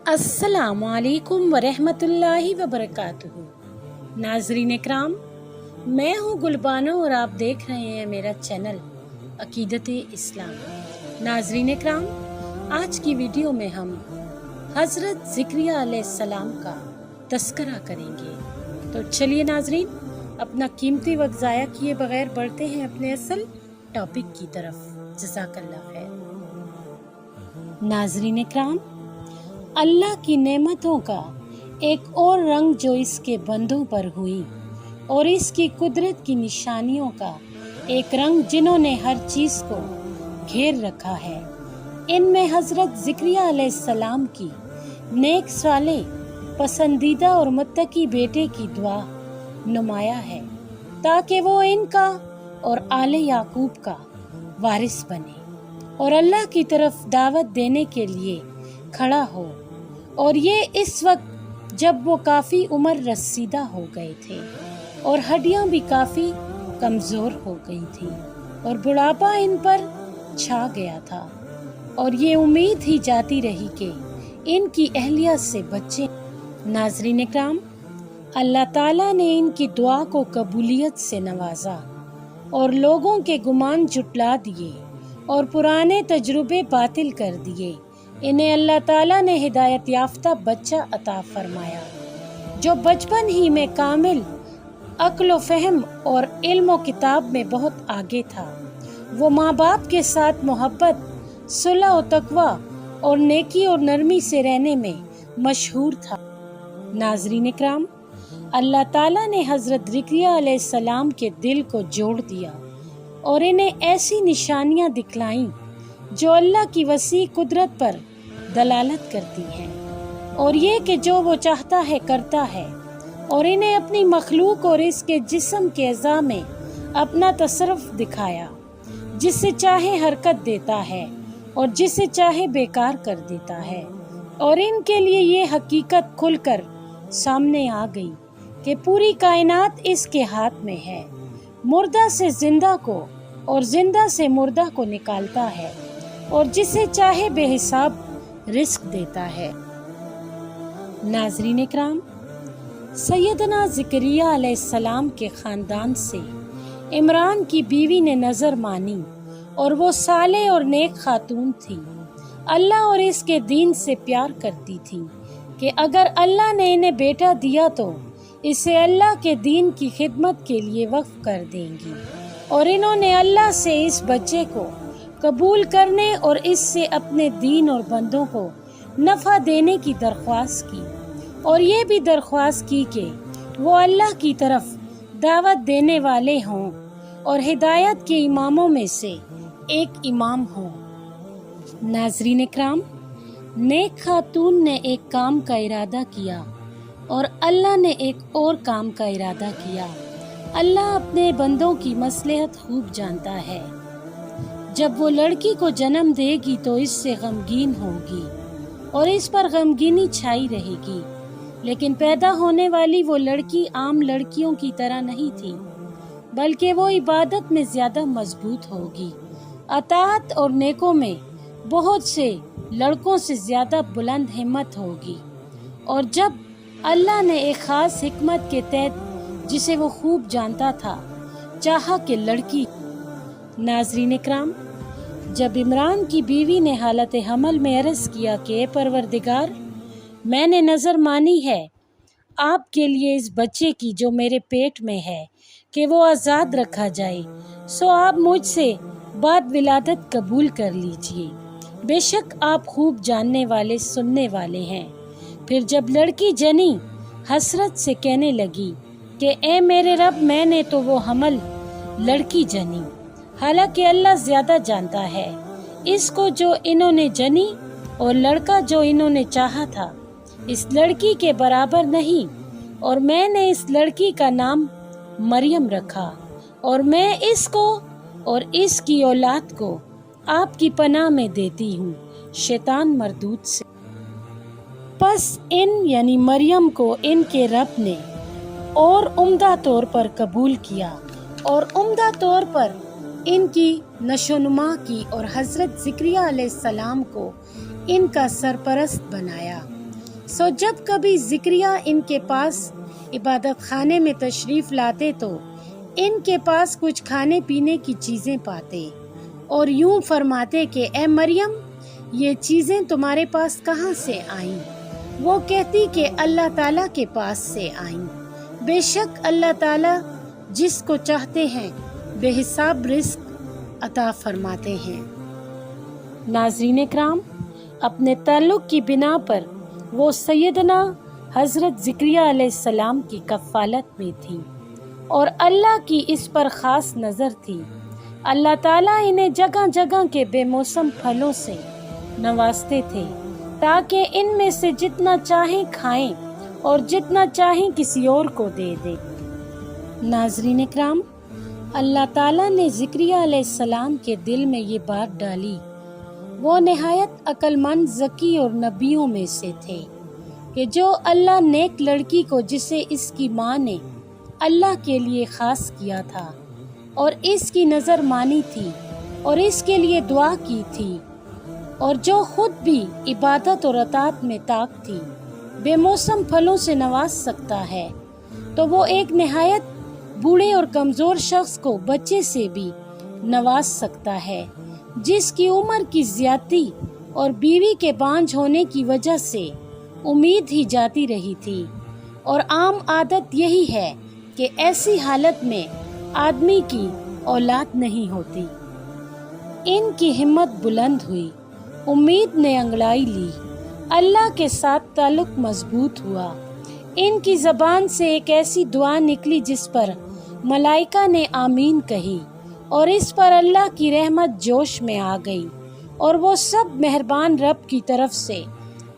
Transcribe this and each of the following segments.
अस्सलामु अलैकुम वरहमतुल्लाहि वबरकातुहू। नाजरीन इकराम, मैं हूँ गुलबानो और आप देख रहे हैं मेरा चैनल अकीदत-ए-इस्लाम। नाजरीन इकराम, आज की वीडियो में हम हज़रत ज़िक्रिया अलैहिस्सलाम का तस्करा करेंगे। तो चलिए नाजरीन, अपना कीमती वक्त ज़ाया किए बगैर बढ़ते हैं अपने असल टॉपिक की तरफ। जज़ाकल्लाह खैर। नाजरीन इकराम, अल्लाह की नेमतों का एक और रंग जो इसके बंदों पर हुई और इसकी कुदरत की निशानियों का एक रंग जिन्होंने हर चीज़ को घेर रखा है, इनमें हज़रत ज़िक्रिया अलैहिस्सलाम की नेक साले पसंदीदा और मुत्तकी बेटे की दुआ नुमाया है ताकि वो इनका और आले याकूब का वारिस बने और अल्लाह की तरफ दावत देने के लिए खड़ा हो। और ये इस वक्त जब वो काफ़ी उम्र रसीदा हो गए थे और हड्डियां भी काफ़ी कमज़ोर हो गई थी और बुढ़ापा इन पर छा गया था और ये उम्मीद ही जाती रही कि इनकी अहलियत से बच्चे। नाज़रीन इकराम, अल्लाह ताला ने इनकी दुआ को कबूलियत से नवाजा और लोगों के गुमान जुटला दिए और पुराने तजुर्बे बातिल कर दिए। इन्हें अल्लाह ताला ने हिदायत याफ्ता बच्चा अता फरमाया जो बचपन ही में कामिल अक्ल व फहम और इल्म व किताब में बहुत आगे था। वो माँ बाप के साथ मोहब्बत, सुलह व तकवा और नेकी और नरमी से रहने में मशहूर था। नाज़रीन इकराम, अल्लाह ताला ने हज़रत ज़िक्रिया अलैहिस्सलाम के दिल को जोड़ दिया और इन्हें ऐसी निशानियाँ दिखलाईं जो अल्लाह की वसी कुदरत पर दलालत करती हैं और ये कि जो वो चाहता है करता है और इन्हें अपनी मखलूक और इसके जिस्म के अज़ा में अपना तसर्रुफ दिखाया, जिससे चाहे हरकत देता है और जिसे चाहे बेकार कर देता है। और इनके लिए ये हकीकत खुलकर सामने आ गई कि पूरी कायनात इसके हाथ में है। मुर्दा से जिंदा को और जिंदा से मुर्दा को निकालता है और जिसे चाहे बेहिसाब रिस्क देता है। नाज़रीन इकराम, सैयदना ज़िक्रिया अलैहिस्सलाम के ख़ानदान से इमरान की बीवी ने नज़र मानी और वो साले और नेक खातून थी। अल्लाह और इसके दीन से प्यार करती थी कि अगर अल्लाह ने इन्हें बेटा दिया तो इसे अल्लाह के दीन की खिदमत के लिए वक्फ कर देंगी। और इन्होंने अल्लाह से इस बच्चे को कबूल करने और इससे अपने दीन और बंदों को नफ़ा देने की दरख्वास्त की और ये भी दरख्वास्त की कि वो अल्लाह की तरफ दावत देने वाले हों और हिदायत के इमामों में से एक इमाम हों। नाज़रीन इकराम, नेक खातून ने एक काम का इरादा किया और अल्लाह ने एक और काम का इरादा किया। अल्लाह अपने बंदों की मसलहत खूब जानता है। जब वो लड़की को जन्म देगी तो इससे गमगीन होगी और इस पर गमगीनी छाई रहेगी, लेकिन पैदा होने वाली वो लड़की आम लड़कियों की तरह नहीं थी, बल्कि वो इबादत में ज़्यादा मजबूत होगी, अताअत और नेकों में बहुत से लड़कों से ज़्यादा बुलंद हिम्मत होगी। और जब अल्लाह ने एक ख़ास हिकमत के तहत, जिसे वो खूब जानता था, चाहा कि लड़की। नाज़रीन इकराम, जब इमरान की बीवी ने हालत हमल में अर्ज़ किया कि परवरदिगार, मैंने नज़र मानी है आपके लिए इस बच्चे की जो मेरे पेट में है कि वो आज़ाद रखा जाए, सो आप मुझसे बाद विलादत कबूल कर लीजिए। बेशक आप खूब जानने वाले सुनने वाले हैं। फिर जब लड़की जनी हसरत से कहने लगी कि ए मेरे रब, मैंने तो वो हमल लड़की जनी, हालांकि अल्लाह ज़्यादा जानता है इसको जो इन्होंने जनी और लड़का जो इन्होंने चाहा था इस लड़की के बराबर नहीं, और मैंने इस लड़की का नाम मरियम रखा और मैं इसको और इसकी औलाद को आपकी पनाह में देती हूँ शैतान मरदूद से। बस इन यानी मरियम को इनके रब ने और उम्दा तौर पर कबूल किया और उम्दा तौर पर इनकी नशोनुमा की और हज़रत ज़िक्रिया अलैहिस्सलाम को इनका सरपरस्त बनाया। سو جب کبھی زکریا ان کے پاس عبادت خانے میں تشریف لاتے تو ان کے پاس کچھ کھانے پینے کی چیزیں پاتے اور یوں فرماتے کہ اے مریم، یہ چیزیں تمہارے پاس کہاں سے آئیں؟ وہ کہتی کہ اللہ تعالیٰ کے پاس سے آئیں۔ بے شک اللہ تعالیٰ جس کو چاہتے ہیں بے حساب رزق عطا فرماتے ہیں۔ ناظرین اکرام، اپنے تعلق کی بنا پر وہ سیدنا حضرت زکریا علیہ السلام کی کفالت میں تھی اور اللہ کی اس پر خاص نظر تھی۔ اللہ تعالیٰ انہیں جگہ جگہ کے بے موسم پھلوں سے نوازتے تھے تاکہ ان میں سے جتنا چاہیں کھائیں اور جتنا چاہیں کسی اور کو دے دیں۔ ناظرین اکرام، اللہ تعالیٰ نے زکریا علیہ السلام کے دل میں یہ بات ڈالی۔ وہ نہایت عقل مند، ذکی اور نبیوں میں سے تھے کہ جو اللہ نیک لڑکی کو جسے اس کی ماں نے اللہ کے لیے خاص کیا تھا اور اس کی نظر مانی تھی اور اس کے لیے دعا کی تھی، اور جو خود بھی عبادت اور اطاعت میں طاق تھی، بے موسم پھلوں سے نواز سکتا ہے، تو وہ ایک نہایت بوڑھے اور کمزور شخص کو بچے سے بھی نواز سکتا ہے، جس کی عمر کی زیادتی اور بیوی کے بانجھ ہونے کی وجہ سے امید ہی جاتی رہی تھی، اور عام عادت یہی ہے کہ ایسی حالت میں آدمی کی اولاد نہیں ہوتی۔ ان کی ہمت بلند ہوئی، امید نے انگڑائی لی، اللہ کے ساتھ تعلق مضبوط ہوا۔ ان کی زبان سے ایک ایسی دعا نکلی جس پر ملائکہ نے آمین کہی، اور اس پر اللہ کی رحمت جوش میں آ گئی، اور وہ سب مہربان رب کی طرف سے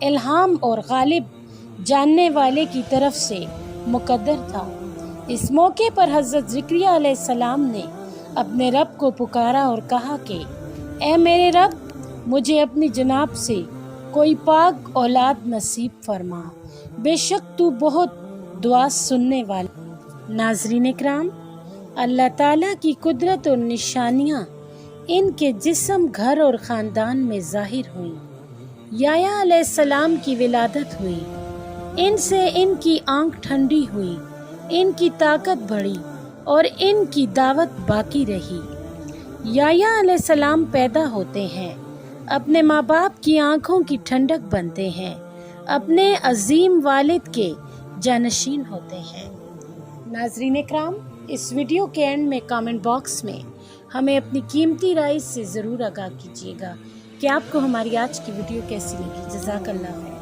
الہام اور غالب جاننے والے کی طرف سے مقدر تھا۔ اس موقع پر حضرت زکریا علیہ السلام نے اپنے رب کو پکارا اور کہا کہ اے میرے رب، مجھے اپنی جناب سے کوئی پاک اولاد نصیب فرما، بے شک تو بہت دعا سننے والا۔ ناظرین اکرام، اللہ تعالیٰ کی قدرت اور نشانیاں ان کے جسم، گھر اور خاندان میں ظاہر ہوئیں۔ یحییٰ علیہ السلام کی ولادت ہوئی، ان سے ان کی آنکھ ٹھنڈی ہوئی، ان کی طاقت بڑھی اور ان کی دعوت باقی رہی۔ یحییٰ علیہ السلام پیدا ہوتے ہیں، اپنے ماں باپ کی آنکھوں کی ٹھنڈک بنتے ہیں، اپنے عظیم والد کے جانشین ہوتے ہیں۔ ناظرین اکرام، اس ویڈیو کے اینڈ میں کامنٹ باکس میں ہمیں اپنی قیمتی رائے سے ضرور آگاہ کیجیے گا کہ آپ کو ہماری آج کی ویڈیو کیسی لگی۔ جزاک اللہ خیر۔